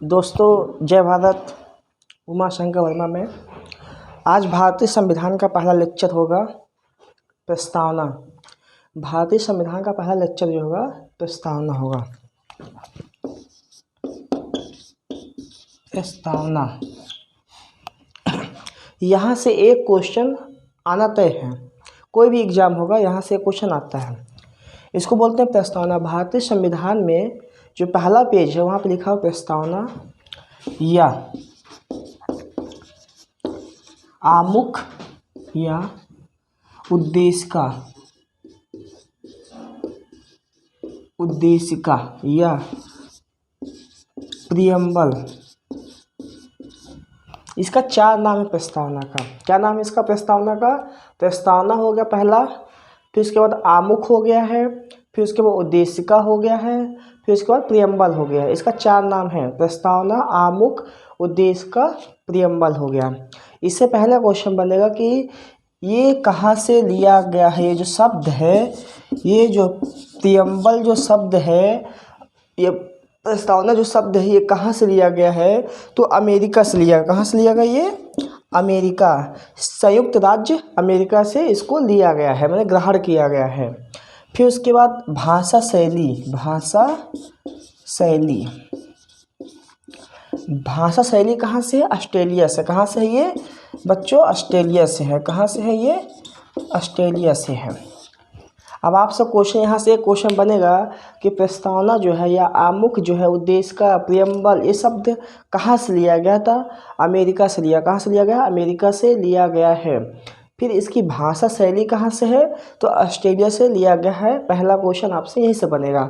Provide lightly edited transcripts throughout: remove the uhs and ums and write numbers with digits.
दोस्तों, जय भारत। उमा शंकर वर्मा में आज भारतीय संविधान का पहला लेक्चर होगा प्रस्तावना। भारतीय संविधान का पहला लेक्चर जो होगा प्रस्तावना होगा। प्रस्तावना, यहाँ से एक क्वेश्चन आना तय है। कोई भी एग्जाम होगा, यहाँ से एक क्वेश्चन आता है। इसको बोलते हैं प्रस्तावना। भारतीय संविधान में जो पहला पेज है वहाँ पे लिखा हुआ प्रस्तावना या आमुख या उद्देशिका या प्रियम्बल, इसका चार नाम है प्रस्तावना का। क्या नाम है इसका प्रस्तावना का? प्रस्तावना हो गया पहला, फिर उसके बाद आमुख हो गया है, फिर उसके बाद उद्देशिका हो गया है, फिर उसके बाद प्रियम्बल हो गया है। इसका चार नाम है प्रस्तावना, आमुख, उद्देशिका, प्रियम्बल हो गया। इससे पहला क्वेश्चन बनेगा कि ये कहाँ से लिया गया है। ये जो शब्द है, ये जो प्रियम्बल जो शब्द है, ये प्रस्तावना जो शब्द है, ये कहाँ से लिया गया है? तो अमेरिका से लिया। कहाँ से लिया गया? ये अमेरिका, संयुक्त राज्य अमेरिका से इसको लिया गया है, मतलब ग्रहण किया गया है। फिर उसके बाद भाषा शैली कहाँ से है? ऑस्ट्रेलिया से। कहाँ से है ये बच्चों? ऑस्ट्रेलिया से है। कहाँ से है ये? ऑस्ट्रेलिया से है। अब आपसे क्वेश्चन, यहाँ से एक क्वेश्चन बनेगा कि प्रस्तावना जो है या आमुख जो है, उद्देश्य का, प्रियम्बल, ये शब्द कहाँ से लिया गया था? अमेरिका से लिया। कहाँ से लिया गया? अमेरिका से लिया गया है। फिर इसकी भाषा शैली कहाँ से है? तो ऑस्ट्रेलिया से लिया गया है। पहला क्वेश्चन आपसे यहीं से बनेगा।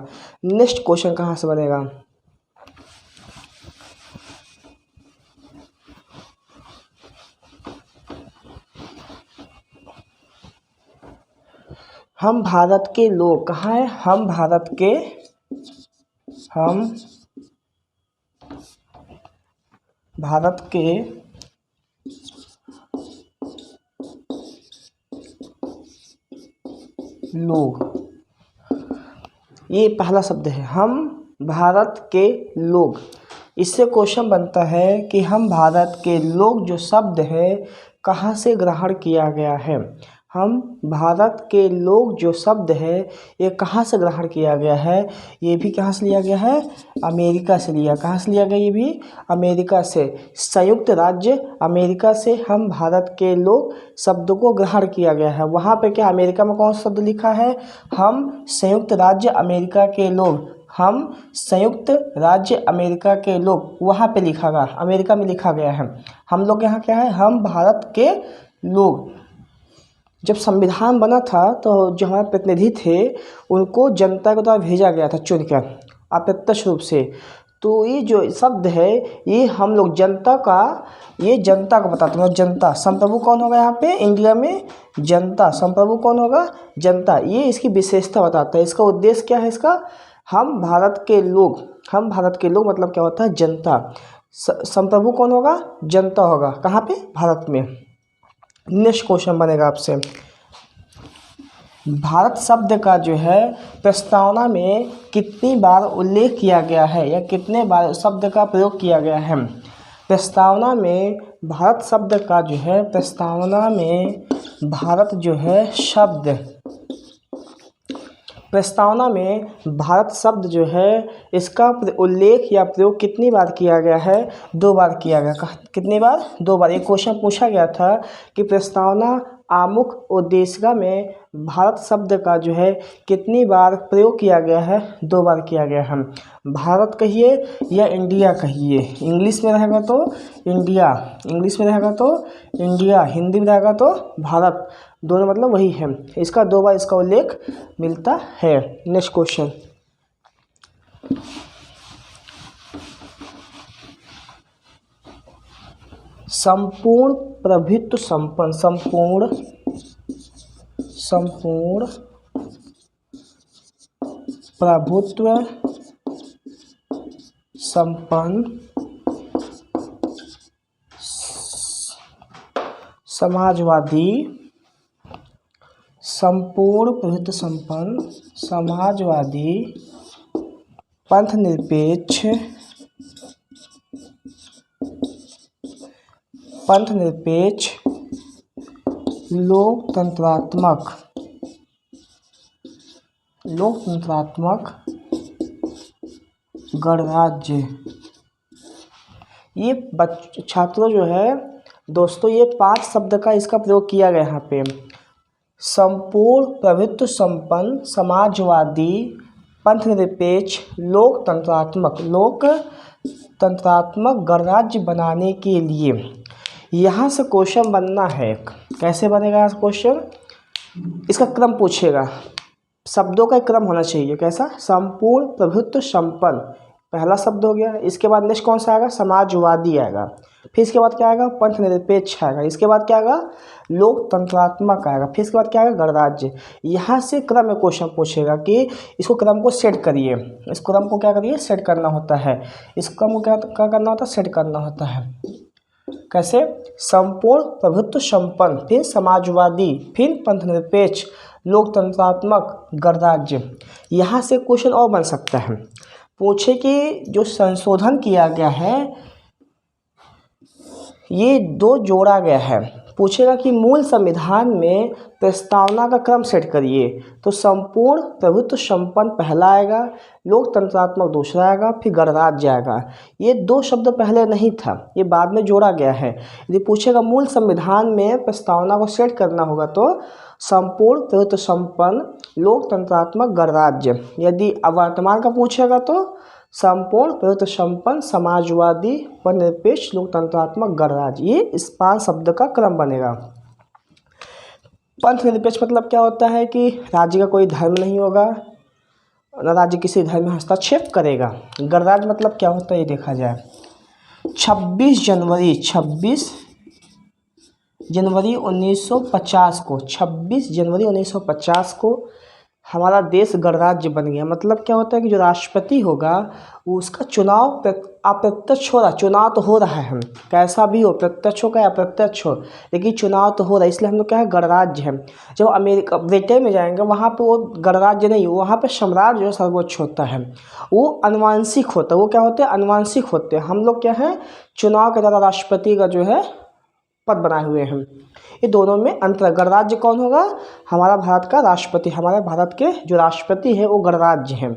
नेक्स्ट क्वेश्चन कहाँ से बनेगा? हम भारत के लोग कहाँ है? हम भारत के लोग, ये पहला शब्द है, हम भारत के लोग। इससे क्वेश्चन बनता है कि हम भारत के लोग जो शब्द है कहाँ से ग्रहण किया गया है। हम भारत के लोग जो शब्द है ये कहाँ से ग्रहण किया गया है? ये भी कहाँ से लिया गया है? अमेरिका से लिया। कहाँ से लिया गया? ये भी अमेरिका से, संयुक्त राज्य अमेरिका से हम भारत के लोग शब्द को ग्रहण किया गया है। वहाँ पे क्या अमेरिका में कौन सा शब्द लिखा है? हम संयुक्त राज्य अमेरिका के लोग, हम संयुक्त राज्य अमेरिका के लोग, वहाँ पे लिखा गया, अमेरिका में लिखा गया है। हम लोग यहाँ क्या है? हम भारत के लोग। जब संविधान बना था तो जो हमारे प्रतिनिधि थे उनको जनता के द्वारा भेजा गया था चुनकर, अप्रत्यक्ष रूप से। तो ये जो शब्द है ये हम लोग जनता का, ये जनता को बताते हैं। जनता, संप्रभु कौन होगा यहाँ पे? इंडिया में जनता। संप्रभु कौन होगा? जनता। ये इसकी विशेषता बताता है। इसका उद्देश्य क्या है इसका? हम भारत के लोग, हम भारत के लोग मतलब क्या होता है? जनता। संप्रभु कौन होगा? जनता होगा। कहाँ पे? भारत में। नेक्स्ट क्वेश्चन बनेगा आपसे, भारत शब्द का जो है प्रस्तावना में कितनी बार उल्लेख किया गया है या कितने बार शब्द का प्रयोग किया गया है? प्रस्तावना में भारत शब्द का जो है, प्रस्तावना में भारत जो है शब्द, प्रस्तावना में भारत शब्द जो है इसका उल्लेख या प्रयोग कितनी बार किया गया है? 2 बार किया गया। कितनी बार? 2 बार। एक क्वेश्चन पूछा गया था कि प्रस्तावना, आमुख, उद्देशिका में भारत शब्द का जो है कितनी बार प्रयोग किया गया है? 2 बार किया गया है। भारत कहिए या इंडिया कहिए। इंग्लिश में रहेगा तो इंडिया, इंग्लिश में रहेगा तो इंडिया, हिंदी में रहेगा तो भारत, दोनों मतलब वही है। इसका 2 बार इसका उल्लेख मिलता है। नेक्स्ट क्वेश्चन, संपूर्ण प्रभुत्व संपन्न, संपूर्ण प्रभुत्व संपन्न समाजवादी, संपूर्ण प्रभुत्व संपन्न समाजवादी, पंथ निरपेक्ष पंथनिरपेक्ष लोकतंत्रात्मक गणराज्य। ये छात्रों जो है दोस्तों, ये 5 शब्द का इसका प्रयोग किया गया यहाँ पे। संपूर्ण प्रभुत्व संपन्न समाजवादी पंथनिरपेक्ष लोकतंत्रात्मक गणराज्य बनाने के लिए। यहाँ से क्वेश्चन बनना है। कैसे बनेगा यहाँ क्वेश्चन? इसका क्रम पूछेगा, शब्दों का क्रम होना चाहिए। कैसा? संपूर्ण प्रभुत्व संपन्न पहला शब्द हो गया। इसके बाद नेक्स्ट कौन सा आएगा? समाजवादी आएगा। फिर इसके बाद क्या आएगा? पंथनिरपेक्ष आएगा। इसके बाद क्या आएगा? लोकतंत्रात्मक आएगा। फिर इसके बाद क्या आएगा? गणराज्य। यहाँ से क्रम में क्वेश्चन पूछेगा कि इसको क्रम को सेट करिए। इस क्रम को क्या करिए? सेट करना होता है। इस क्रम को क्या करना होता है? सेट करना होता है। कैसे? संपूर्ण प्रभुत्व संपन्न, फिर समाजवादी, फिर पंथनिरपेक्ष लोकतंत्रात्मक गणराज्य। यहाँ से क्वेश्चन और बन सकता है। पूछे कि जो संशोधन किया गया है ये 2 जोड़ा गया है। पूछेगा कि मूल संविधान में प्रस्तावना का क्रम सेट करिए। तो संपूर्ण प्रभुत्व संपन्न पहला आएगा, लोकतंत्रात्मक दूसरा आएगा, फिर गणराज्य आएगा। ये 2 शब्द पहले नहीं था, ये बाद में जोड़ा गया है। यदि पूछेगा मूल संविधान में प्रस्तावना को सेट करना होगा तो संपूर्ण प्रभुत्व संपन्न लोकतंत्रात्मक गणराज्य। यदि वर्तमान का पूछेगा तो संपूर्ण प्रभुत्व संपन्न समाजवादी पंथनिरपेक्ष लोकतंत्रात्मक गणराज्य। ये इस 5 शब्द का क्रम बनेगा। पंथनिरपेक्ष मतलब क्या होता है कि राज्य का कोई धर्म नहीं होगा, न राज्य किसी धर्म में हस्तक्षेप करेगा। गणराज्य मतलब क्या होता है ये देखा जाए। 26 जनवरी 1950 को हमारा देश गणराज्य बन गया। मतलब क्या होता है कि जो राष्ट्रपति होगा उसका चुनाव अप्रत्यक्ष हो रहा। चुनाव तो हो रहा है, कैसा भी हो, प्रत्यक्ष हो या अप्रत्यक्ष हो, लेकिन चुनाव तो हो रहा है। इसलिए हम लोग क्या है? गणराज्य है। जब अमेरिका ब्रिटेन में जाएंगे वहाँ पे वो गणराज्य नहीं, वहाँ पे सम्राट जो है सर्वोच्च होता है, वो अनुवांशिक होता है। वो क्या होते हैं? अनुवांशिक होते हैं। हम लोग क्या है? चुनाव के द्वारा राष्ट्रपति का जो है पद बनाए हुए हैं। ये दोनों में अंतर। गणराज्य कौन होगा? हमारा भारत का राष्ट्रपति। हमारे भारत के जो राष्ट्रपति है वो गणराज्य हैं।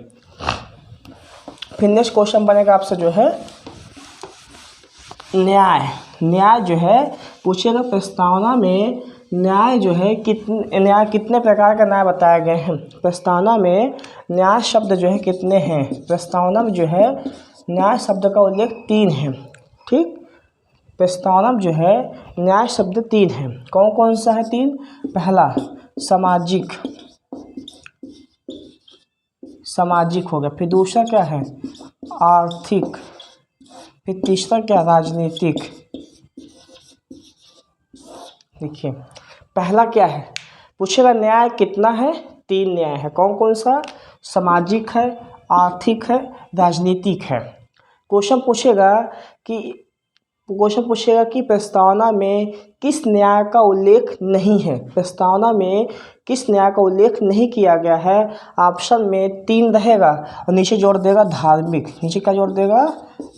फिर नेक्स्ट क्वेश्चन बनेगा आपसे जो है न्याय जो है पूछेगा। प्रस्तावना में न्याय जो है कितने प्रकार का न्याय बताए गए हैं? प्रस्तावना में न्याय शब्द जो है कितने हैं? प्रस्तावना में जो है न्याय शब्द का उल्लेख 3 है। ठीक, प्रस्तावना में जो है न्याय शब्द 3 है। कौन कौन सा है 3? पहला सामाजिक हो गया, फिर दूसरा क्या है? आर्थिक, फिर तीसरा क्या? राजनीतिक। देखिए पहला क्या है? पूछेगा न्याय कितना है? 3 न्याय है। कौन कौन सा? सामाजिक है, आर्थिक है, राजनीतिक है। क्वेश्चन पूछेगा कि प्रस्तावना में किस न्याय का उल्लेख नहीं है? प्रस्तावना में किस न्याय का उल्लेख नहीं किया गया है? ऑप्शन में 3 रहेगा और नीचे जोड़ देगा धार्मिक। नीचे क्या जोड़ देगा?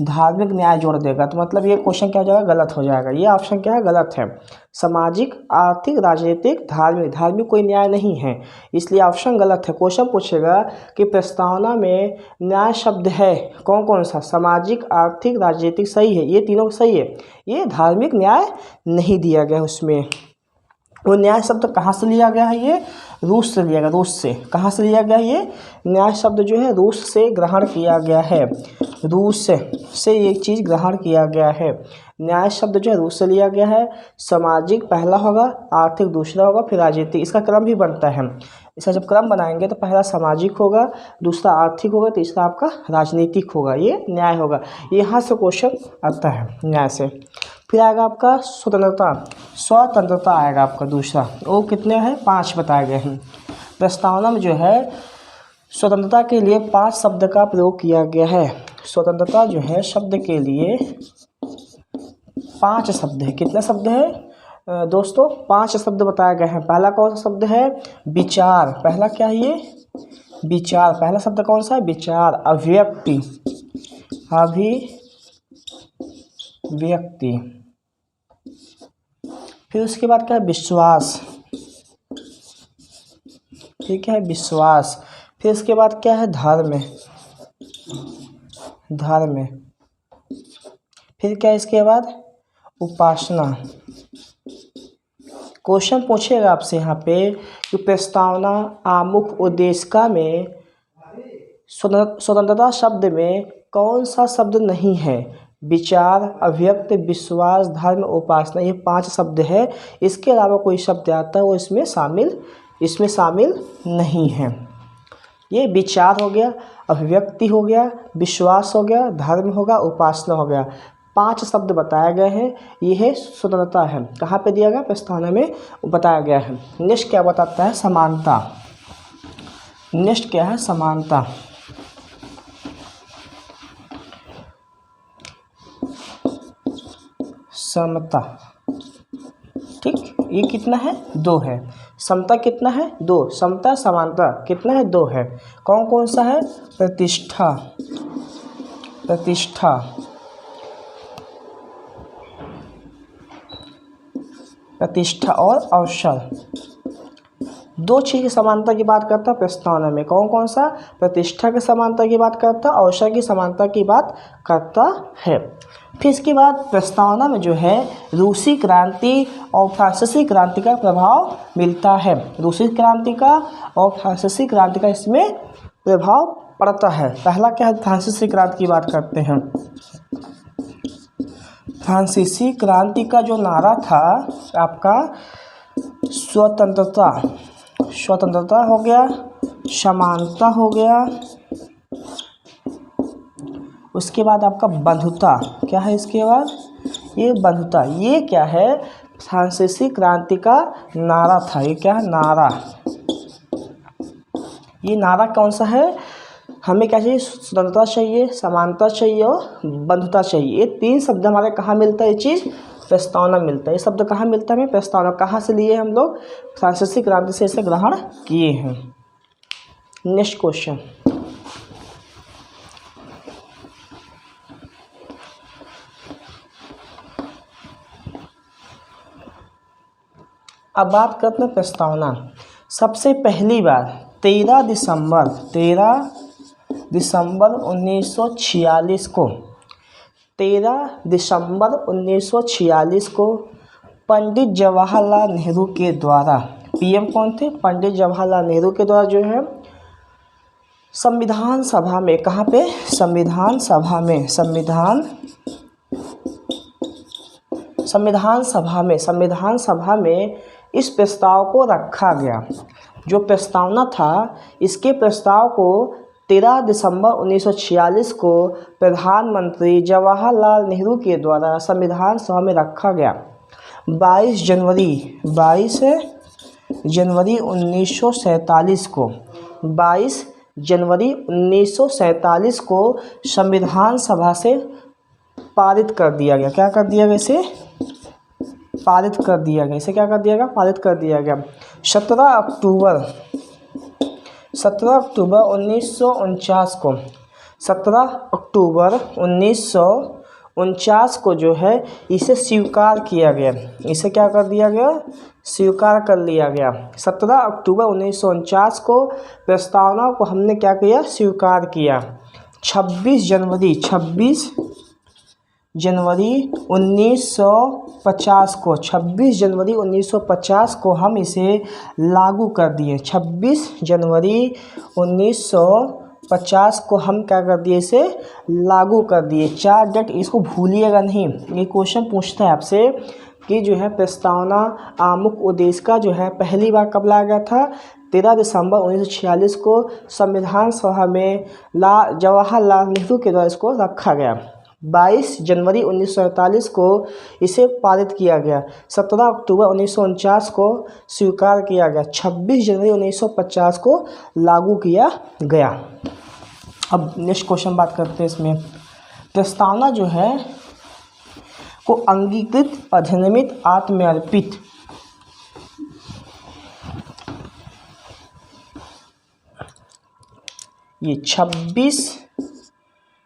धार्मिक न्याय जोड़ देगा। तो मतलब ये क्वेश्चन क्या हो जाएगा? गलत हो जाएगा। ये ऑप्शन क्या है? गलत है। सामाजिक, आर्थिक, राजनीतिक, धार्मिक कोई न्याय नहीं है, इसलिए ऑप्शन गलत है। क्वेश्चन पूछेगा कि प्रस्तावना में न्याय शब्द है कौन कौन सा? सामाजिक, आर्थिक, राजनीतिक सही है, ये तीनों सही है। ये धार्मिक न्याय नहीं दिया गया उसमें। वो न्याय शब्द कहाँ से लिया गया है? ये रूस से लिया गया। रूस से कहाँ से लिया गया? ये न्याय शब्द जो है रूस से ग्रहण किया गया है। रूस से ये चीज़ ग्रहण किया गया है। न्याय शब्द जो है रूस से लिया गया है। सामाजिक पहला होगा, आर्थिक दूसरा होगा, फिर राजनीतिक। इसका क्रम भी बनता है। इसका जब क्रम बनाएंगे तो पहला सामाजिक होगा, दूसरा आर्थिक होगा, तीसरा आपका राजनीतिक होगा, ये न्याय होगा। यहाँ से क्वेश्चन आता है न्याय से। फिर आएगा आपका स्वतंत्रता आएगा आपका दूसरा। वो कितने हैं? 5 बताए गए हैं। प्रस्तावना में जो है स्वतंत्रता के लिए 5 शब्द का प्रयोग किया गया है। स्वतंत्रता जो है शब्द के लिए 5 शब्द है। कितने शब्द है दोस्तों? 5 शब्द बताए गए हैं। पहला कौन सा शब्द है? विचार। पहला क्या है ये? विचार। पहला शब्द कौन सा है? विचार। अभिव्यक्ति, फिर उसके बाद क्या है, विश्वास। ठीक है, विश्वास। फिर इसके बाद क्या है, धर्म। धर्म। फिर क्या है इसके बाद, उपासना। क्वेश्चन पूछेगा आपसे यहाँ पे कि प्रस्तावना आमुख उद्देशिका में स्वतंत्रता शब्द में कौन सा शब्द नहीं है। विचार, अभिव्यक्त, विश्वास, धर्म, उपासना, ये 5 शब्द है। इसके अलावा कोई शब्द आता है वो इसमें शामिल नहीं है। ये विचार हो गया, अभिव्यक्ति हो गया, विश्वास हो गया, धर्म होगा, उपासना हो गया। 5 शब्द बताए गए हैं। यह स्वतंत्रता है। कहाँ पे दिया गया, प्रस्तावना में बताया गया है। नेक्स्ट क्या बताता है, समानता। नेक्स्ट क्या है, समानता। समता। ठीक, ये कितना है, 2 है। समता कितना है, 2। समता, समानता कितना है, 2 है। कौन कौन सा है, प्रतिष्ठा। प्रतिष्ठा। प्रतिष्ठा और अवसर। 2 चीज़ की समानता की बात करता है प्रस्तावना में। कौन कौन सा, प्रतिष्ठा की समानता की बात करता है, अवसर की समानता की बात करता है। फिर इसके बाद प्रस्तावना में जो है रूसी क्रांति और फ्रांसीसी क्रांति का प्रभाव मिलता है। रूसी क्रांति का और फ्रांसीसी क्रांति का इसमें प्रभाव पड़ता है। पहला क्या है, फ्रांसीसी क्रांति की बात करते हैं। फ्रांसीसी क्रांति का जो नारा था आपका, स्वतंत्रता। स्वतंत्रता हो गया, समानता हो गया, उसके बाद आपका बंधुता। क्या है इसके बाद, ये बंधुता। ये क्या है, फ्रांसीसी क्रांति का नारा था। ये क्या है, नारा। ये नारा कौन सा है, हमें क्या चाहिए, स्वतंत्रता चाहिए, समानता चाहिए और बंधुता चाहिए। ये 3 शब्द हमारे कहाँ मिलता है, ये चीज़ प्रस्तावना मिलता है। ये शब्द कहाँ मिलता है हमें, प्रस्तावना। कहाँ से लिए हम लोग, फ्रांसीसी क्रांति से इसे ग्रहण किए हैं। नेक्स्ट क्वेश्चन, अब बात करते हैं प्रस्तावना। सबसे पहली बार 13 दिसंबर 1946 को 13 दिसंबर 1946 को पंडित जवाहरलाल नेहरू के द्वारा, पीएम कौन थे, पंडित जवाहरलाल नेहरू के द्वारा जो है संविधान सभा में, कहाँ पे, संविधान सभा में इस प्रस्ताव को रखा गया। जो प्रस्तावना था, इसके प्रस्ताव को 13 दिसंबर 1946 को प्रधानमंत्री जवाहरलाल नेहरू के द्वारा संविधान सभा में रखा गया। 22 जनवरी 1947 को 22 जनवरी 1947 को संविधान सभा से पारित कर दिया गया। क्या कर दिया गया, इसे पारित कर दिया गया। इसे क्या कर दिया गया, पारित कर दिया गया। 17 अक्टूबर 1949 को 17 अक्टूबर 1949 को जो है इसे स्वीकार किया गया। इसे क्या कर दिया गया, स्वीकार कर लिया गया। 17 अक्टूबर 1949 को प्रस्तावना को हमने क्या किया, स्वीकार किया। 26 जनवरी 1950 को 26 जनवरी 1950 को हम इसे लागू कर दिए। 26 जनवरी 1950 को हम क्या कर दिए, इसे लागू कर दिए। 4 डेट इसको भूलिएगा नहीं। ये क्वेश्चन पूछता है आपसे कि जो है प्रस्तावना आमुख उद्देशिका जो है पहली बार कब लाया गया था, 13 दिसंबर 1946 को संविधान सभा में जवाहरलाल नेहरू के द्वारा इसको रखा गया। 22 जनवरी 1947 को इसे पारित किया गया। 17 अक्टूबर 1949 को स्वीकार किया गया। 26 जनवरी 1950 को लागू किया गया। अब नेक्स्ट क्वेश्चन बात करते हैं इसमें। प्रस्तावना जो है को अंगीकृत, अधिनियमित, आत्मर्पित, ये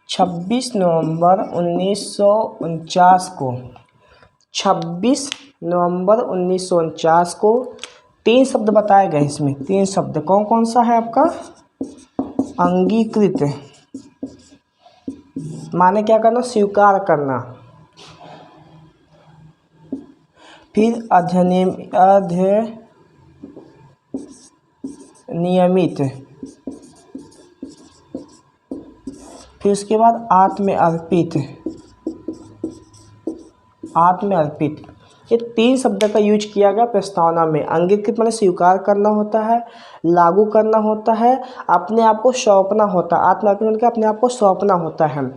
26 नवंबर 1949 को 26 नवंबर 1949 को। 3 शब्द बताए गए इसमें, 3 शब्द कौन कौन सा है आपका? अंगीकृत माने क्या करना? स्वीकार करना। फिर नियमित, फिर उसके बाद आत्मअर्पित। ये 3 शब्द का यूज किया गया प्रस्तावना में। अंगीकृत माने स्वीकार करना होता है, लागू करना होता है, अपने आप को सौंपना होता है। आत्मअर्पित माने अपने आप को सौंपना होता है।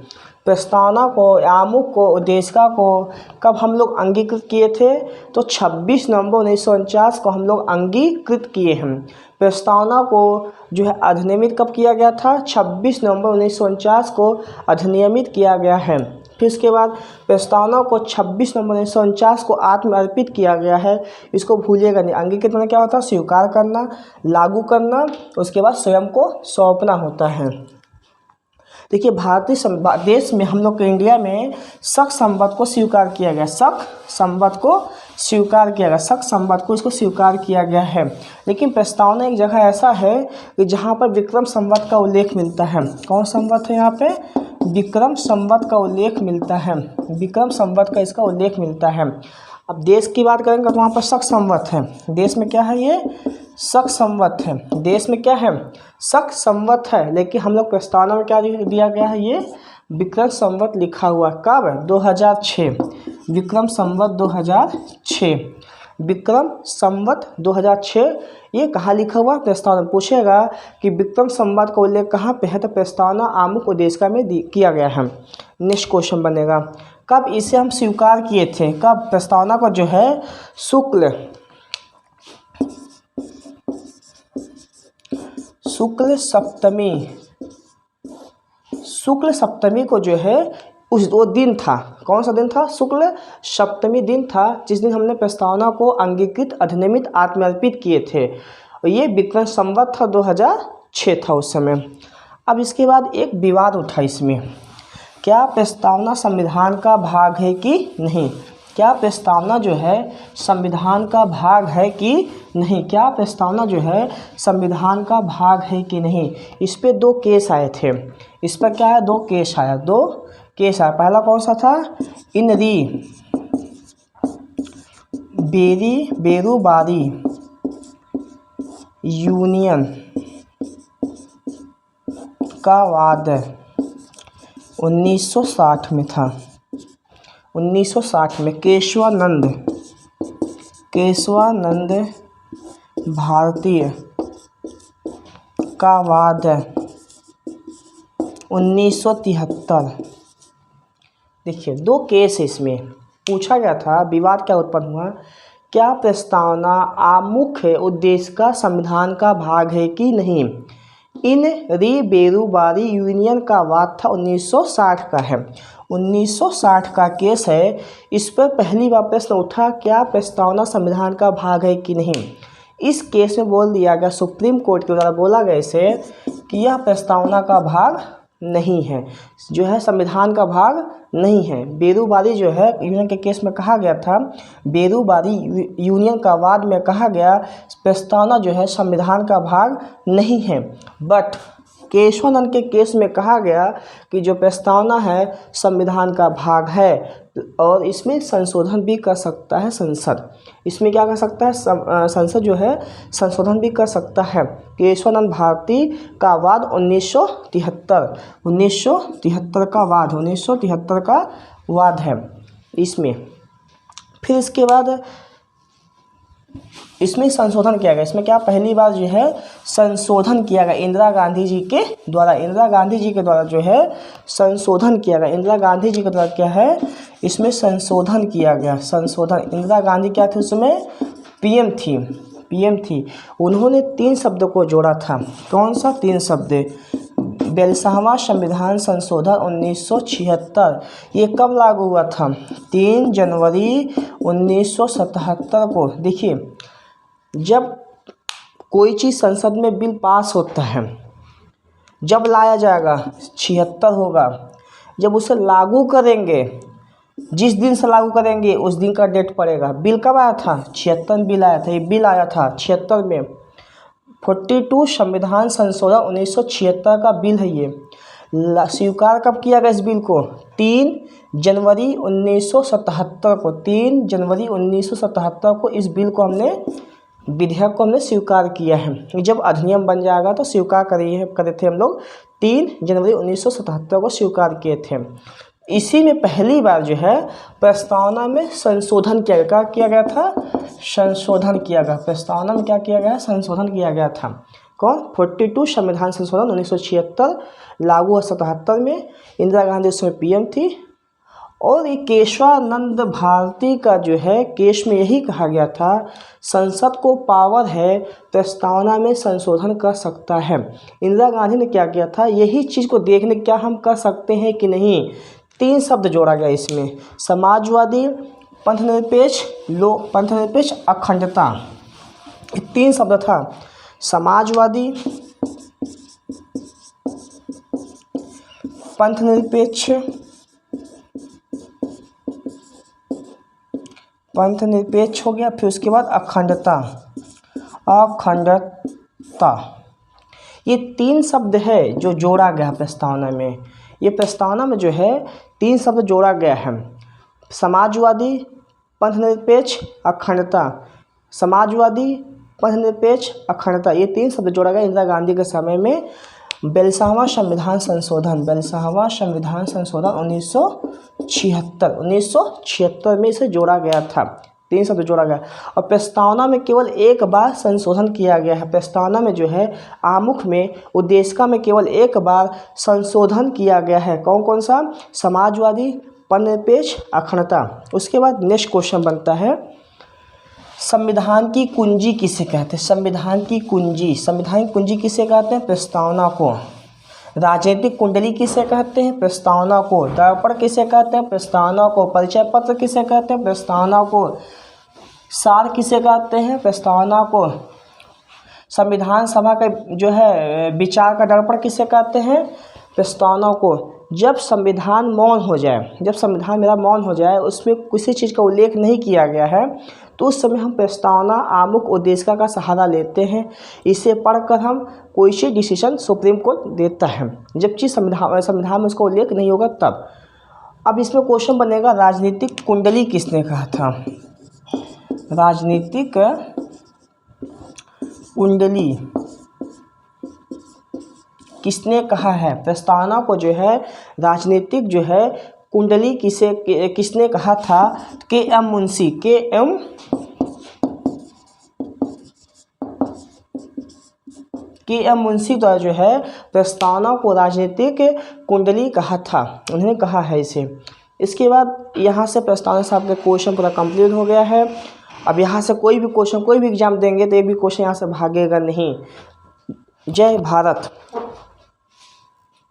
प्रस्तावना को, आमुख को, उद्देशिका को कब हम लोग अंगीकृत किए थे? तो 26 नवंबर 1949 को हम लोग अंगीकृत किए हैं। प्रस्तावना को जो है अधिनियमित कब किया गया था? 26 नवंबर 1949 को अधिनियमित किया गया है। फिर उसके बाद प्रस्तावना को 26 नवंबर 1949 को आत्मअर्पित किया गया है। इसको भूलिएगा नहीं। अंगीकृत में क्या होता है? स्वीकार करना, लागू करना, उसके बाद स्वयं को सौंपना होता है। देखिए भारतीय देश में, हम लोग के इंडिया में शक संवत को स्वीकार किया गया। शक संवत को स्वीकार किया गया, शक संवत को इसको स्वीकार किया गया है। लेकिन प्रस्तावना एक जगह ऐसा है कि जहाँ पर विक्रम संवत का उल्लेख मिलता है। कौन संवत है यहाँ पे? विक्रम संवत का उल्लेख मिलता है। विक्रम संवत का इसका उल्लेख मिलता है। अब देश की बात करेंगे तो वहाँ पर शक संवत है। देश में क्या है? ये शक संवत है। देश में क्या है? शक संवत है। लेकिन हम लोग प्रस्तावना में क्या दिया गया है? ये विक्रम संवत लिखा हुआ। कब? 2006। विक्रम संवत 2006। विक्रम संवत 2006 ये कहाँ लिखा हुआ? प्रस्तावना। पूछेगा कि विक्रम संवत का उल्लेख कहाँ पे है? तो प्रस्तावना आमुख उद्देशिका में किया गया है। नेक्स्ट क्वेश्चन बनेगा, कब इसे हम स्वीकार किए थे? कब? प्रस्तावना को जो है शुक्ल सप्तमी को जो है वो दिन था। कौन सा दिन था? शुक्ल सप्तमी दिन था जिस दिन हमने प्रस्तावना को अंगीकृत, अधिनियमित, आत्मअर्पित किए थे। और ये विक्रम संवत था 2006 था उस समय। अब इसके बाद एक विवाद उठा इसमें, क्या प्रस्तावना संविधान का भाग है कि नहीं? क्या प्रस्तावना जो है संविधान का भाग है कि नहीं? क्या प्रस्तावना जो है संविधान का भाग है कि नहीं? इस पे 2 केस आए थे। इस पर क्या है? 2 केस आया। पहला कौन सा था? इन री बेरूबारी यूनियन का वाद 1960 में था। 1960 में केशवानंद भारतीय का वाद 1973। देखिए 2 केस है इसमें। पूछा गया था, विवाद क्या उत्पन्न हुआ, क्या प्रस्तावना आमुख उद्देश्य का संविधान का भाग है कि नहीं? इन री बेरूबारी यूनियन का वाद था 1960 का है। 1960 का केस है। इस पर पहली बार प्रश्न उठा, क्या प्रस्तावना संविधान का भाग है कि नहीं? इस केस में बोल दिया गया, सुप्रीम कोर्ट के द्वारा बोला गया इसे कि यह प्रस्तावना का भाग नहीं है, जो है संविधान का भाग नहीं है। बेरूबारी जो है यूनियन के केस में कहा गया था, बेरूबारी यूनियन का वाद में कहा गया प्रस्तावना जो है संविधान का भाग नहीं है। बट केशवानंद के केस में कहा गया कि जो प्रस्तावना है संविधान का भाग है और इसमें संशोधन भी कर सकता है संसद। इसमें क्या कर सकता है? संसद जो है संशोधन भी कर सकता है। केशवानंद भारती का वाद 1973 का वाद है इसमें। फिर इसके बाद इसमें संशोधन किया गया। इसमें क्या पहली बार जो है संशोधन किया गया इंदिरा गांधी जी के द्वारा जो है संशोधन किया गया। इंदिरा गांधी जी के द्वारा क्या है इसमें संशोधन किया गया। इंदिरा गांधी क्या थे उसमें? पीएम थी। उन्होंने 3 शब्द को जोड़ा था। कौन सा 3 शब्द? 42वां संविधान संशोधन 1976। ये कब लागू हुआ था? 3 जनवरी 1977 को। देखिए जब कोई चीज़ संसद में बिल पास होता है, जब लाया जाएगा 76 होगा, जब उसे लागू करेंगे जिस दिन से लागू करेंगे उस दिन का डेट पड़ेगा। बिल कब आया था? 76 में बिल आया था। ये बिल आया था 76 में। 42 संविधान संशोधन 1976 का बिल है ये। स्वीकार कब किया गया इस बिल को? 3 जनवरी 1977 को। 3 जनवरी 1977 को इस बिल को हमने, विधेयक को हमने स्वीकार किया है। जब अधिनियम बन जाएगा तो स्वीकार करे थे हम लोग 3 जनवरी 1977 को स्वीकार किए थे। इसी में पहली बार जो है प्रस्तावना में संशोधन किया गया। क्या किया गया था? संशोधन किया गया। प्रस्तावना में क्या किया गया? संशोधन किया गया था। कौन? 42 संविधान संशोधन 1976 लागू हुआ 77 में। इंदिरा गांधी उसमें पीएम थी। और ये केशवानंद भारती का जो है केस में यही कहा गया था, संसद को पावर है प्रस्तावना में संशोधन कर सकता है। इंदिरा गांधी ने क्या किया था, यही चीज़ को देखने क्या हम कर सकते हैं कि नहीं, 3 शब्द जोड़ा गया इसमें, समाजवादी, पंथनिरपेक्ष, अखंडता। 3 शब्द था, समाजवादी, पंथनिरपेक्ष हो गया, फिर उसके बाद अखंडता। ये 3 शब्द है जो जोड़ा गया प्रस्तावना में। ये प्रस्तावना में जो है 3 शब्द जोड़ा गया है, समाजवादी, पंथनिरपेक्ष, अखंडता। समाजवादी, पंथनिरपेक्ष, अखंडता, ये 3 शब्द जोड़ा गया इंदिरा गांधी के समय में। 42वां संविधान संशोधन 1976 में इसे जोड़ा गया था। 3 शब्द जोड़ा गया। और प्रस्तावना में केवल एक बार संशोधन किया गया है। प्रस्तावना में जो है आमुख में, उद्देशिका में केवल एक बार संशोधन किया गया है। कौन कौन सा? समाजवादी, पंथनिरपेक्ष, अखंडता। उसके बाद नेक्स्ट क्वेश्चन बनता है, संविधान की कुंजी किसे कहते हैं? संविधान की कुंजी किसे कहते हैं? प्रस्तावना को। राजनीतिक कुंडली किसे कहते हैं? प्रस्तावना को। दर्पण किसे कहते हैं? प्रस्तावना को। परिचय पत्र किसे कहते हैं? प्रस्तावना को। सार किसे कहते हैं? प्रस्तावना को। संविधान सभा का जो है विचार का दर्पण किसे कहते हैं? प्रस्तावना को। जब संविधान मौन हो जाए, जब संविधान मेरा मौन हो जाए, उसमें किसी चीज़ का उल्लेख नहीं किया गया है, तो उस समय हम प्रस्तावना आमुख उद्देशिका का सहारा लेते हैं। इसे पढ़कर हम कोई सी डिसीजन सुप्रीम कोर्ट देता है, जब चीज़ संविधान में उसका उल्लेख नहीं होगा तब। अब इसमें क्वेश्चन बनेगा, राजनीतिक कुंडली किसने कहा था? राजनीतिक कुंडली किसने कहा है? प्रस्तावना को जो है राजनीतिक जो है कुंडली किसने कहा था? के.एम. मुंशी। के.एम. मुंशी द्वारा जो है प्रस्तावना को राजनीतिक कुंडली कहा था, उन्होंने कहा है इसे। इसके बाद यहाँ से प्रस्तावना से आपका क्वेश्चन पूरा कंप्लीट हो गया है। अब यहाँ से कोई भी क्वेश्चन, कोई भी एग्जाम देंगे तो एक भी क्वेश्चन यहाँ से भागेगा नहीं। जय भारत।